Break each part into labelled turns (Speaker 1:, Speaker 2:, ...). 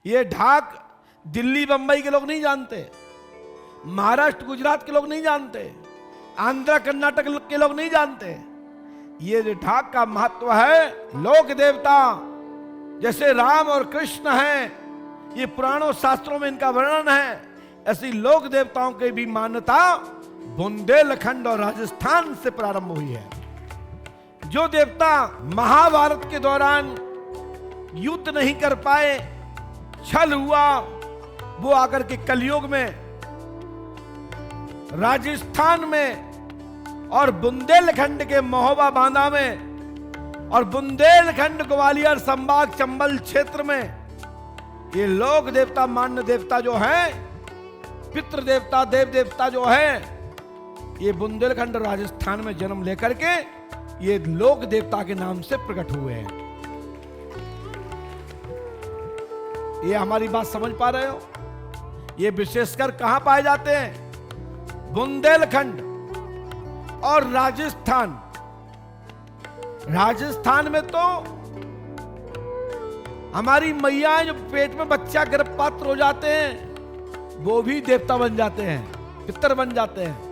Speaker 1: ये ढाक दिल्ली बंबई के लोग नहीं जानते, महाराष्ट्र गुजरात के लोग नहीं जानते, आंध्र कर्नाटक के लोग नहीं जानते। ये जो ढाक का महत्व है, लोक देवता जैसे राम और कृष्ण हैं, ये पुराणों शास्त्रों में इनका वर्णन है, ऐसी लोक देवताओं की भी मान्यता बुंदेलखंड और राजस्थान से प्रारंभ हुई है। जो देवता महाभारत के दौरान युद्ध नहीं कर पाए, छल हुआ, वो आकर के कलयुग में राजस्थान में और बुंदेलखंड के महोबा बांदा में और बुंदेलखंड ग्वालियर संभाग चंबल क्षेत्र में ये लोक देवता मान्य देवता जो है, पितृ देवता देव देवता जो है, ये बुंदेलखंड राजस्थान में जन्म लेकर के ये लोक देवता के नाम से प्रकट हुए हैं। ये हमारी बात समझ पा रहे हो? ये विशेषकर कहां पाए जाते हैं? बुंदेलखंड और राजस्थान। राजस्थान में तो हमारी मैया जो पेट में बच्चा गर्भपात हो जाते हैं वो भी देवता बन जाते हैं, पितर बन जाते हैं।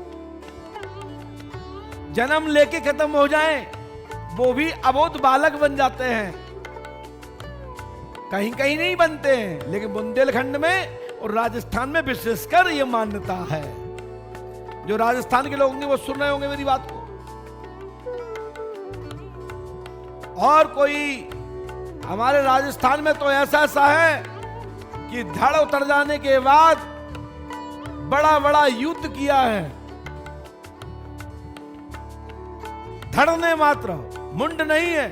Speaker 1: जन्म लेके खत्म हो जाएं वो भी अबोध बालक बन जाते हैं। कहीं कहीं नहीं बनते हैं, लेकिन बुंदेलखंड में और राजस्थान में विशेषकर ये मान्यता है। जो राजस्थान के लोग होंगे वो सुन रहे होंगे मेरी बात को। और कोई हमारे राजस्थान में तो ऐसा ऐसा है कि धड़ उतर जाने के बाद बड़ा बड़ा युद्ध किया है। धड़ने मात्र, मुंड नहीं है।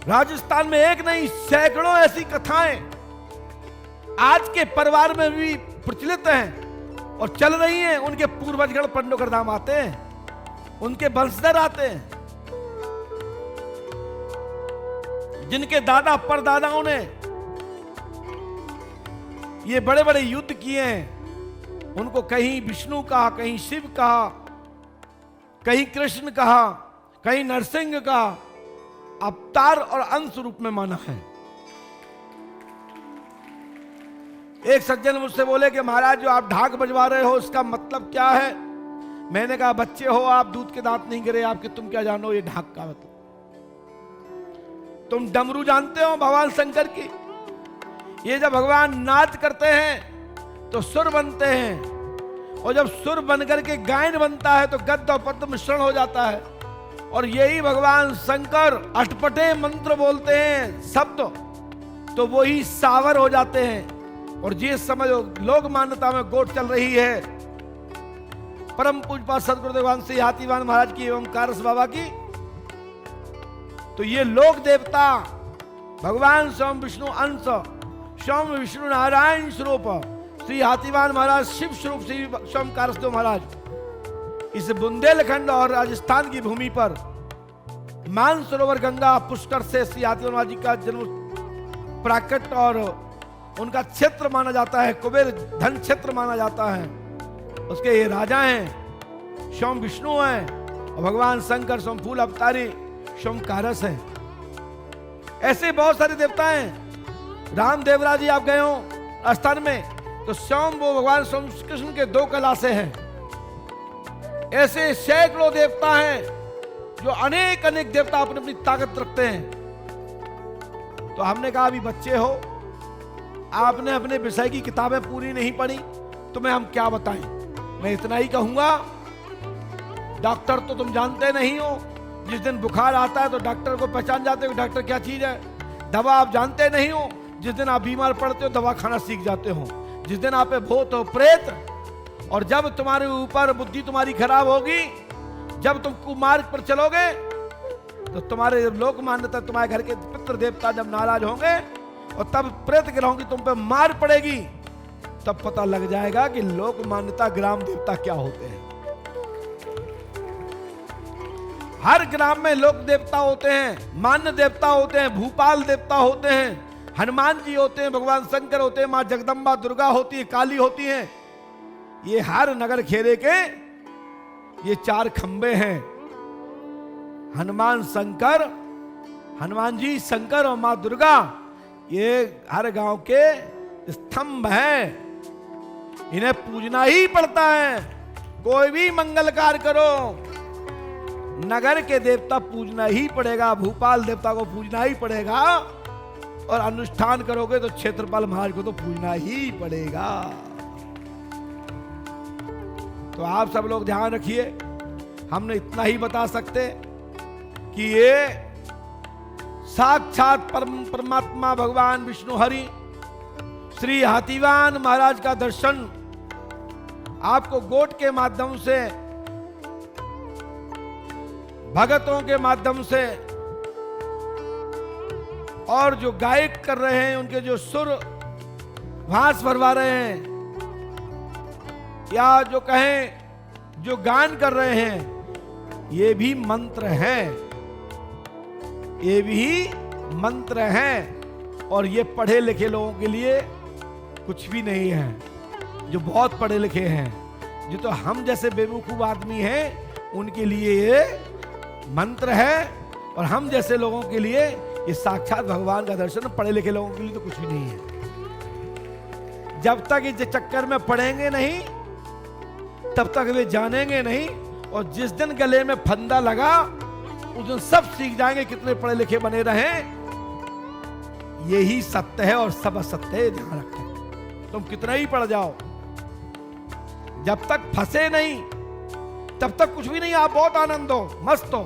Speaker 1: राजस्थान में एक नहीं सैकड़ों ऐसी कथाएं आज के परिवार में भी प्रचलित हैं और चल रही हैं। उनके पूर्वजगण पंडोकरधाम आते हैं, उनके वंशधर आते हैं, जिनके दादा परदादाओं ने ये बड़े बड़े युद्ध किए हैं। उनको कहीं विष्णु कहा, कहीं शिव कहा, कहीं कृष्ण कहा, कहीं नरसिंह कहा, अवतार और अंश रूप में माना है। एक सज्जन मुझसे बोले कि महाराज जो आप ढाक बजवा रहे हो इसका मतलब क्या है? मैंने कहा बच्चे हो आप, दूध के दांत नहीं गिरे आपके, तुम क्या जानो ये ढाक का मतलब? तुम डमरू जानते हो भगवान शंकर की? ये जब भगवान नाच करते हैं तो सुर बनते हैं, और जब सुर बनकर के गायन बनता है तो गद्य और पद्य मिश्रण हो जाता है। और यही भगवान शंकर अटपटे मंत्र बोलते हैं शब्द, तो वही सावर हो जाते हैं। और जिस समय लोक मान्यता में गोट चल रही है परम पूज्य सदगुरुदेव श्री हाथीवान महाराज की एवं कारस बाबा की, तो ये लोक देवता भगवान स्वयं विष्णु अंश, स्वयं विष्णु नारायण स्वरूप श्री हाथीवान महाराज शिव स्वरूप श्री स्वयं कारसदेव महाराज इस बुंदेलखंड और राजस्थान की भूमि पर मानसरोवर गंगा पुष्कर से श्री हाथीवान महाराज जी का जन्म प्राकट और उनका क्षेत्र माना जाता है, कुबेर धन क्षेत्र माना जाता है। उसके ये राजा हैं, स्वयं विष्णु हैं, और भगवान शंकर स्वयं फूल अवतारी स्वयं कारस हैं। ऐसे बहुत सारे देवता हैं। राम देवराज जी आप गए हो राजस्थान में तो स्वयं वो भगवान स्वयं कृष्ण के दो कलासे हैं। ऐसे सैकड़ों देवता हैं जो अनेक अनेक देवता अपनी अपनी ताकत रखते हैं। तो हमने कहा अभी बच्चे हो, आपने अपने विषय की किताबें पूरी नहीं पढ़ी, तुम्हें हम क्या बताएं। मैं इतना ही कहूंगा, डॉक्टर तो तुम जानते नहीं हो। जिस दिन बुखार आता है तो डॉक्टर को पहचान जाते हो डॉक्टर क्या चीज है। दवा आप जानते नहीं हो, जिस दिन आप बीमार पड़ते हो दवा खाना सीख जाते हो। जिस दिन आप पे भूत हो प्रेत, और जब तुम्हारे ऊपर बुद्धि तुम्हारी खराब होगी, जब तुम कुमार्ग पर चलोगे, तो तुम्हारे लोक मान्यता तुम्हारे घर के पितृ देवता जब नाराज होंगे और तब प्रेत ग्रहों की तुम पे मार पड़ेगी, तब पता लग जाएगा कि लोक मान्यता ग्राम देवता क्या होते हैं। हर ग्राम में लोक देवता होते हैं, मान्य देवता होते हैं, भूपाल देवता होते हैं, हनुमान जी होते हैं, भगवान शंकर होते हैं, मां जगदम्बा दुर्गा होती है, काली होती है। ये हर नगर खेरे के ये चार खंबे हैं, हनुमान शंकर, हनुमान जी शंकर और मां दुर्गा, ये हर गांव के स्तंभ हैं, इन्हें पूजना ही पड़ता है। कोई भी मंगल कार्य करो, नगर के देवता पूजना ही पड़ेगा, भूपाल देवता को पूजना ही पड़ेगा, और अनुष्ठान करोगे तो क्षेत्रपाल महाराज को तो पूजना ही पड़ेगा। तो आप सब लोग ध्यान रखिए, हमने इतना ही बता सकते कि ये साक्षात परमात्मा भगवान विष्णु हरि श्री हाथीवान महाराज का दर्शन आपको गोट के माध्यम से, भगतों के माध्यम से, और जो गायक कर रहे हैं उनके जो सुर भास भरवा रहे हैं, या जो कहें जो गान कर रहे हैं, ये भी मंत्र हैं, ये भी मंत्र हैं। और ये पढ़े लिखे लोगों के लिए कुछ भी नहीं है। जो बहुत पढ़े लिखे हैं, जो तो हम जैसे बेवकूफ आदमी हैं, उनके लिए ये मंत्र है, और हम जैसे लोगों के लिए ये साक्षात भगवान का दर्शन, पढ़े लिखे लोगों के लिए तो कुछ भी नहीं है। जब तक इस चक्कर में पढ़ेंगे नहीं, तब तक वे जानेंगे नहीं, और जिस दिन गले में फंदा लगा उस दिन सब सीख जाएंगे कितने पढ़े लिखे बने रहें। यही सत्य है और सब असत्य है, ध्यान रखें। तुम कितना ही पढ़ जाओ, जब तक फंसे नहीं तब तक कुछ भी नहीं। आप बहुत आनंद हो, मस्त हो,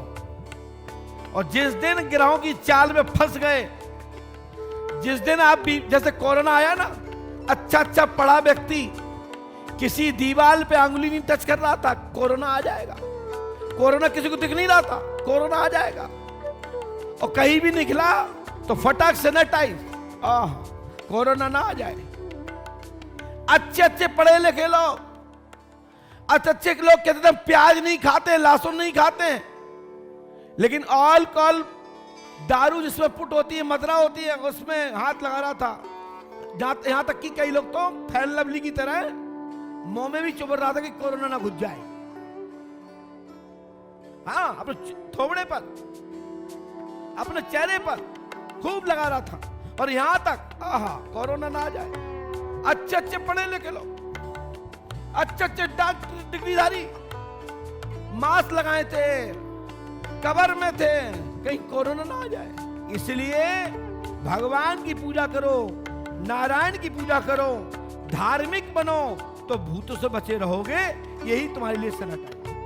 Speaker 1: और जिस दिन गिरोह की चाल में फंस गए, जिस दिन आप भी, जैसे कोरोना आया ना, अच्छा पढ़ा व्यक्ति किसी दीवार पे अंगुली नहीं टच कर रहा था, कोरोना आ जाएगा। कोरोना किसी को दिख नहीं रहा था, कोरोना आ जाएगा। और कहीं भी निकला तो फटाक सैनिटाइज, कोरोना ना आ जाए। अच्छे पढ़े लिखे लोग, अच्छे लोग कहते थे प्याज नहीं खाते, लहसुन नहीं खाते, लेकिन अल्कोहल, दारू जिसमें पुट होती है, मदरा होती है, उसमें हाथ लगा रहा था। यहां तक कि कई लोग तो फैल लवली की तरह मुंह में भी चुभ रहा था कि कोरोना ना घुस जाए। हाँ, अपने थोबड़े पर, अपने चेहरे पर खूब लगा रहा था, और यहां तक कोरोना ना आ जाए। अच्छे पढ़े लिखे लोग, अच्छे डॉक्टर डिग्रीधारी मास्क लगाए थे, कवर में थे, कहीं कोरोना ना आ जाए। इसलिए भगवान की पूजा करो, नारायण की पूजा करो, धार्मिक बनो, तो भूतों से बचे रहोगे। यही तुम्हारे लिए सनातन है।